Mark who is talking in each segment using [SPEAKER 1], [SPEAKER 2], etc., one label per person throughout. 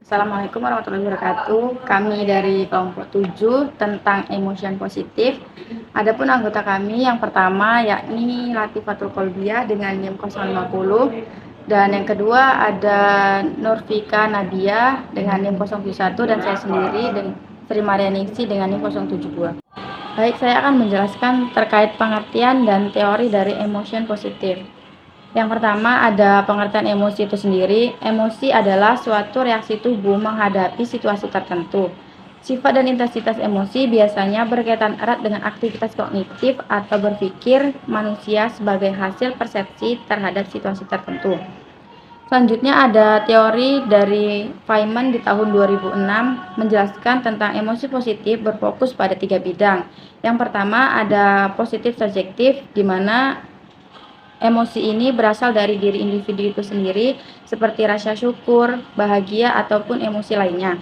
[SPEAKER 1] Assalamualaikum warahmatullahi wabarakatuh. Kami dari kelompok 7 tentang emotion positif. Adapun anggota kami yang pertama yakni Latifatul Kolbiah dengan NIM 050 dan yang kedua ada Nurfika Nadia dengan NIM 071 dan saya sendiri dengan Sri Marianingsi dengan NIM 072. Baik, saya akan menjelaskan terkait pengertian dan teori dari emotion positif. Yang pertama ada pengertian emosi itu sendiri. Emosi adalah suatu reaksi tubuh menghadapi situasi tertentu. Sifat dan intensitas emosi biasanya berkaitan erat dengan aktivitas kognitif atau berpikir manusia sebagai hasil persepsi terhadap situasi tertentu. Selanjutnya ada teori dari Feynman di tahun 2006 menjelaskan tentang emosi positif berfokus pada 3 bidang. Yang pertama ada positif subjektif, di mana emosi ini berasal dari diri individu itu sendiri, seperti rasa syukur, bahagia, ataupun emosi lainnya.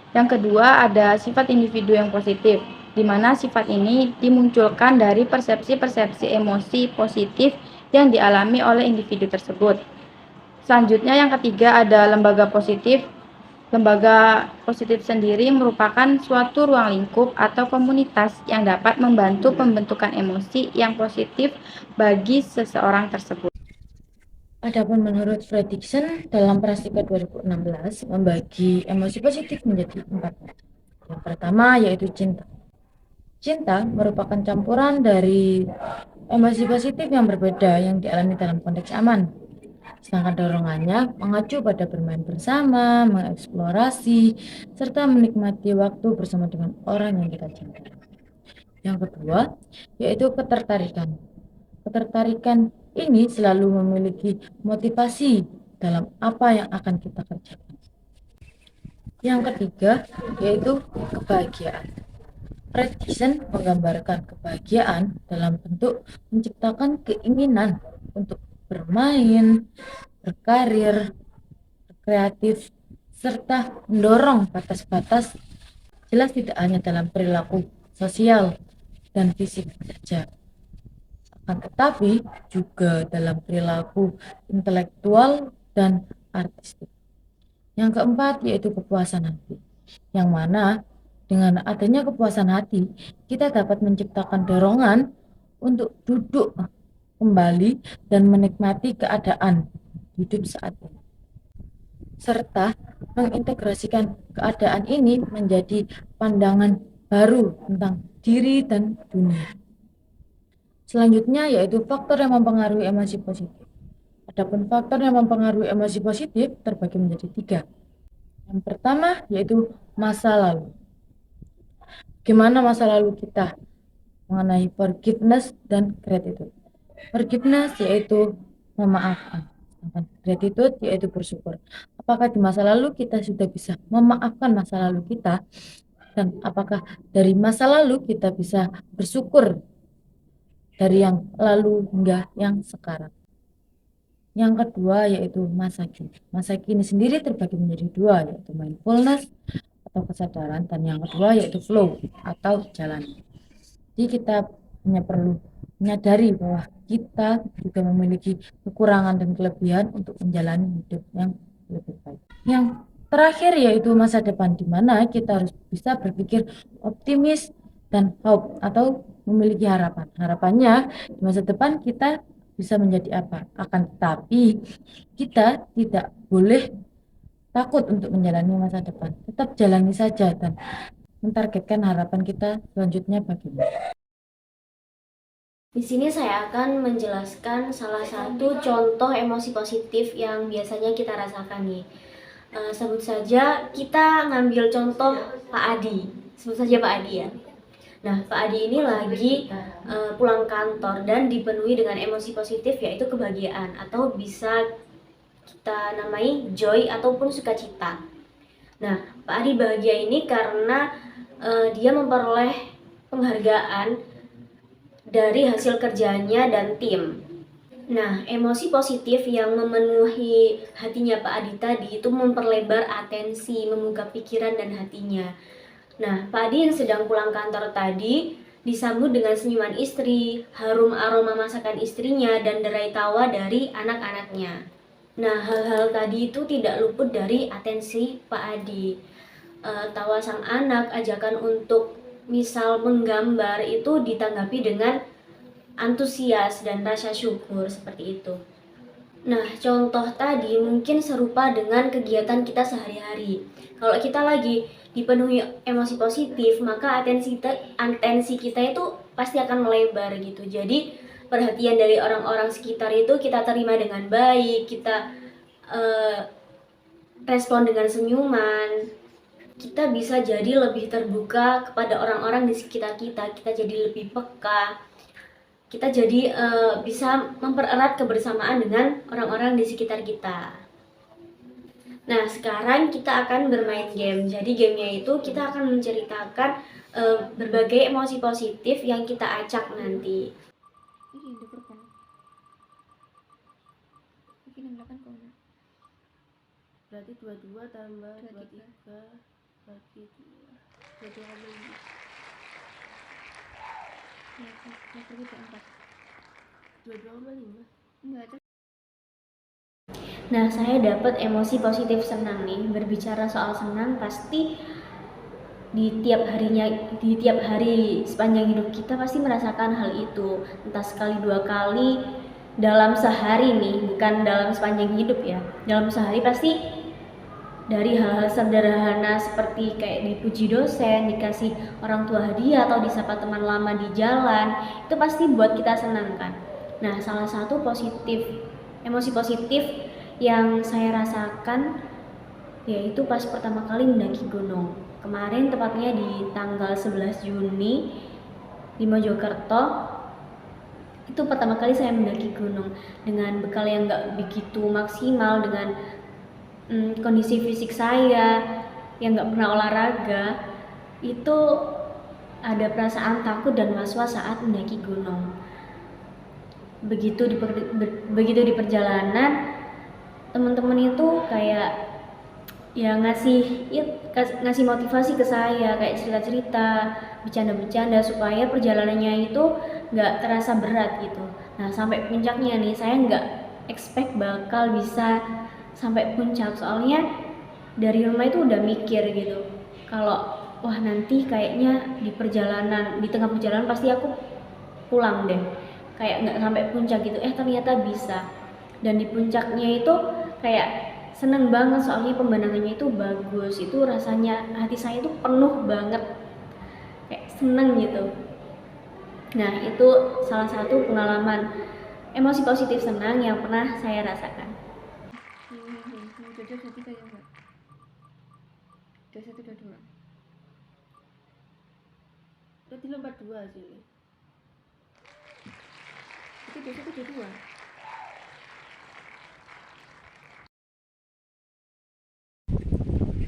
[SPEAKER 1] Yang kedua, ada sifat individu yang positif, di mana sifat ini dimunculkan dari persepsi-persepsi emosi positif yang dialami oleh individu tersebut. Selanjutnya, yang ketiga, ada lembaga positif. Lembaga positif sendiri merupakan suatu ruang lingkup atau komunitas yang dapat membantu pembentukan emosi yang positif bagi seseorang tersebut.
[SPEAKER 2] Adapun menurut Fredrickson dalam Prastika 2016 membagi emosi positif menjadi 4. Yang pertama yaitu cinta. Cinta merupakan campuran dari emosi positif yang berbeda yang dialami dalam konteks aman. Sedangkan dorongannya mengacu pada bermain bersama, mengeksplorasi, serta menikmati waktu bersama dengan orang yang kita cintai. Yang kedua, yaitu ketertarikan. Ketertarikan ini selalu memiliki motivasi dalam apa yang akan kita kerjakan. Yang ketiga, yaitu kebahagiaan. Fredrickson menggambarkan kebahagiaan dalam bentuk menciptakan keinginan untuk bermain, berkarir, kreatif, serta mendorong batas-batas, jelas tidak hanya dalam perilaku sosial dan fisik saja, akan tetapi juga dalam perilaku intelektual dan artistik. Yang keempat yaitu kepuasan hati, yang mana dengan adanya kepuasan hati, kita dapat menciptakan dorongan untuk duduk kembali dan menikmati keadaan hidup saat ini, serta mengintegrasikan keadaan ini menjadi pandangan baru tentang diri dan dunia. Selanjutnya yaitu faktor yang mempengaruhi emosi positif. Adapun faktor yang mempengaruhi emosi positif terbagi menjadi 3. Yang pertama yaitu masa lalu. Gimana masa lalu kita mengenai forgiveness dan gratitude. Forgiveness yaitu memaafkan, sedangkan gratitude yaitu bersyukur. Apakah di masa lalu kita sudah bisa memaafkan masa lalu kita, dan apakah dari masa lalu kita bisa bersyukur dari yang lalu hingga yang sekarang. Yang kedua yaitu masa kini. Masa kini sendiri terbagi menjadi 2, yaitu mindfulness atau kesadaran, dan yang kedua yaitu flow atau jalan. Jadi kita hanya perlu menyadari bahwa kita juga memiliki kekurangan dan kelebihan untuk menjalani hidup yang lebih baik. Yang terakhir yaitu masa depan, di mana kita harus bisa berpikir optimis dan hope atau memiliki harapan. Harapannya di masa depan kita bisa menjadi apa? Akan tetapi kita tidak boleh takut untuk menjalani masa depan. Tetap jalani saja dan mentargetkan harapan kita selanjutnya bagaimana.
[SPEAKER 3] Di sini saya akan menjelaskan salah satu contoh emosi positif yang biasanya kita rasakan nih. Sebut saja kita ngambil contoh Pak Adi. Sebut saja Pak Adi ya. Nah, Pak Adi ini lagi pulang kantor dan dipenuhi dengan emosi positif, yaitu kebahagiaan atau bisa kita namai joy ataupun sukacita. Nah, Pak Adi bahagia ini karena dia memperoleh penghargaan dari hasil kerjanya dan tim. Nah, emosi positif yang memenuhi hatinya Pak Adi tadi itu memperlebar atensi, membuka pikiran dan hatinya. Nah, Pak Adi yang sedang pulang kantor tadi disambut dengan senyuman istri, harum aroma masakan istrinya, dan derai tawa dari anak-anaknya. Nah, hal-hal tadi itu tidak luput dari atensi Pak Adi. Tawa sang anak, ajakan untuk misal menggambar itu ditanggapi dengan antusias dan rasa syukur seperti itu. Nah, contoh tadi mungkin serupa dengan kegiatan kita sehari-hari. Kalau kita lagi dipenuhi emosi positif, maka atensi kita itu pasti akan melebar gitu. Jadi perhatian dari orang-orang sekitar itu kita terima dengan baik, kita respon dengan senyuman, kita bisa jadi lebih terbuka kepada orang-orang di sekitar kita, kita jadi lebih peka, kita jadi bisa mempererat kebersamaan dengan orang-orang di sekitar kita. Nah, sekarang kita akan bermain game. Jadi gamenya itu kita akan menceritakan berbagai emosi positif yang kita acak nanti.
[SPEAKER 4] Berarti 22 tambah 23 bagi 2. 22 kali 22,5. Enggak.
[SPEAKER 3] Nah, saya dapat emosi positif senang nih. Berbicara soal senang pasti di tiap hari sepanjang hidup kita pasti merasakan hal itu. Entah sekali dua kali dalam sehari nih, bukan dalam sepanjang hidup ya. Dalam sehari pasti dari hal-hal sederhana seperti kayak dipuji dosen, dikasih orang tua hadiah, atau disapa teman lama di jalan, itu pasti buat kita senang kan. Nah, salah satu emosi positif yang saya rasakan yaitu pas pertama kali mendaki gunung. Kemarin tepatnya di tanggal 11 Juni di Mojokerto. Itu pertama kali saya mendaki gunung dengan bekal yang gak begitu maksimal, dengan kondisi fisik saya yang gak pernah olahraga. Itu ada perasaan takut dan was-was saat mendaki gunung. Begitu di perjalanan, teman-teman itu kayak ya ngasih motivasi ke saya, kayak cerita-cerita, bercanda-bercanda supaya perjalanannya itu nggak terasa berat gitu. Nah, sampai puncaknya nih saya nggak expect bakal bisa sampai puncak, soalnya dari rumah itu udah mikir gitu kalau wah nanti kayaknya di tengah perjalanan pasti aku pulang deh, kayak nggak sampai puncak gitu. Ternyata bisa. Dan di puncaknya itu kayak seneng banget soalnya pemandangannya itu bagus, itu rasanya hati saya itu penuh banget, kayak seneng gitu. Nah, itu salah satu pengalaman emosi positif senang yang pernah saya rasakan.
[SPEAKER 4] Tadi lompat 2 sih. Itu 21 22.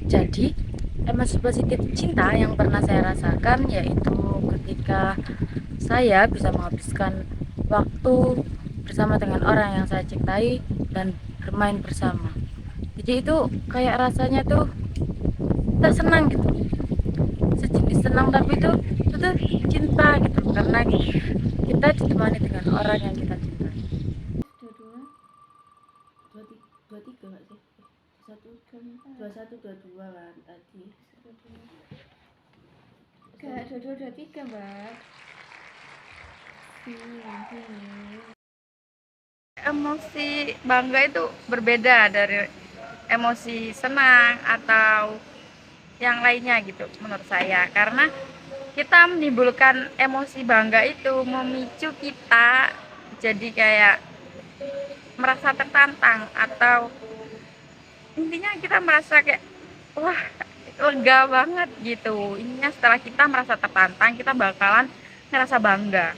[SPEAKER 1] Jadi, emosi positif cinta yang pernah saya rasakan yaitu ketika saya bisa menghabiskan waktu bersama dengan orang yang saya cintai dan bermain bersama. Jadi itu kayak rasanya tuh kita senang gitu, sejenis senang, tapi itu tuh cinta gitu, karena kita ditemani dengan orang yang kita cintai.
[SPEAKER 4] 23 nggak sih? 21 22 kan tadi.
[SPEAKER 2] Enggak, 22 23, Mbak.
[SPEAKER 1] Emosi bangga itu berbeda dari emosi senang atau yang lainnya gitu menurut saya, karena kita menimbulkan emosi bangga itu memicu kita jadi kayak merasa tertantang, atau intinya kita merasa kayak wah lega banget gitu. Intinya setelah kita merasa tertantang, kita bakalan ngerasa bangga.